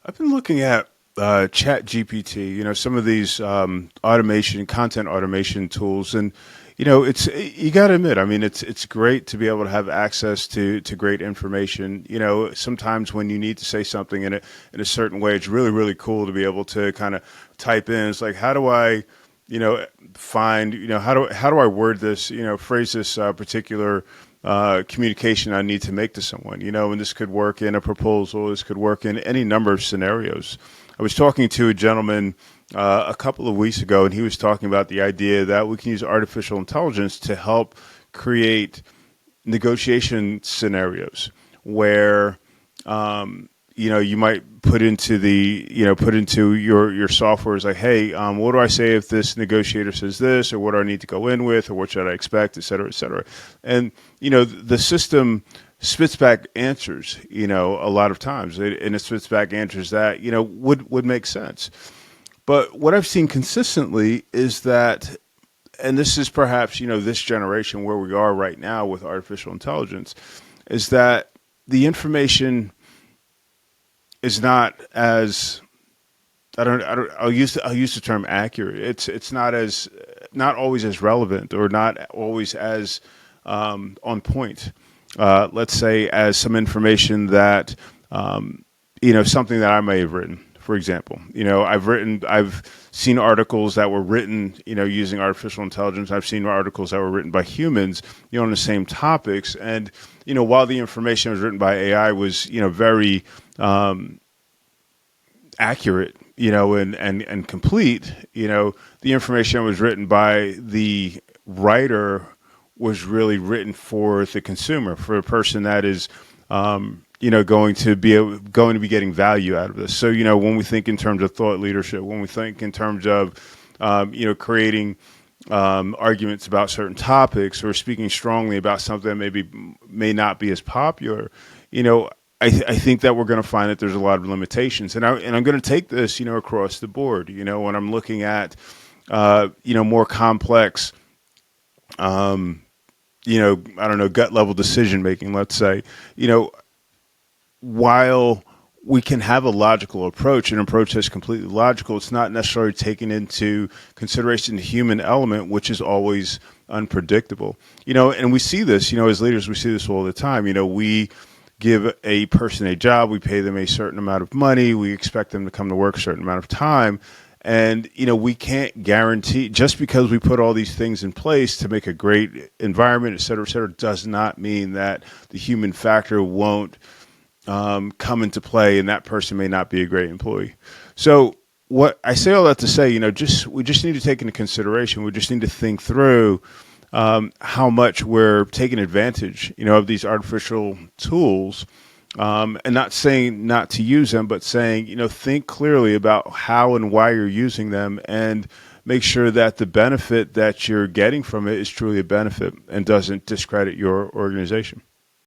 I've been looking at ChatGPT, some of these content automation tools, and it's you got to admit, I mean, it's great to be able to have access to great information. Sometimes when you need to say something in a certain way, it's really cool to be able to kind of type in. It's like, how do I, find, how do I word this, phrase this particular communication I need to make to someone, and this could work in a proposal. This could work in any number of scenarios. I was talking to a gentleman a couple of weeks ago, and he was talking about the idea that we can use artificial intelligence to help create negotiation scenarios where you might put into your software is like, hey, what do I say if this negotiator says this, or what do I need to go in with, or what should I expect, et cetera, et cetera. And, the system spits back answers, a lot of times, and it spits back answers that, would make sense. But what I've seen consistently is that, and this is perhaps, this generation where we are right now with artificial intelligence, is that the information is not as I'll use the term accurate. It's not always as relevant, or not always as on point. Let's say as some information that something that I may have written. For example, I've seen articles that were written, using artificial intelligence. I've seen articles that were written by humans, on the same topics. And, while the information was written by AI was, very accurate, and complete, the information that was written by the writer was really written for the consumer, for a person that is, going to be getting value out of this. So, when we think in terms of thought leadership, when we think in terms of, creating arguments about certain topics, or speaking strongly about something that may not be as popular, I think that we're going to find that there's a lot of limitations, and I'm going to take this, across the board. When I'm looking at, more complex, I don't know, gut level decision making. Let's say, while we can have a logical approach, an approach that's completely logical, it's not necessarily taking into consideration the human element, which is always unpredictable. And we see this, as leaders, we see this all the time. We give a person a job, we pay them a certain amount of money, we expect them to come to work a certain amount of time. And, we can't guarantee, just because we put all these things in place to make a great environment, et cetera, does not mean that the human factor won't come into play, and that person may not be a great employee. So what I say all that to say, we just need to take into consideration, we just need to think through how much we're taking advantage, of these artificial tools, and not saying not to use them, but saying, think clearly about how and why you're using them, and make sure that the benefit that you're getting from it is truly a benefit and doesn't discredit your organization.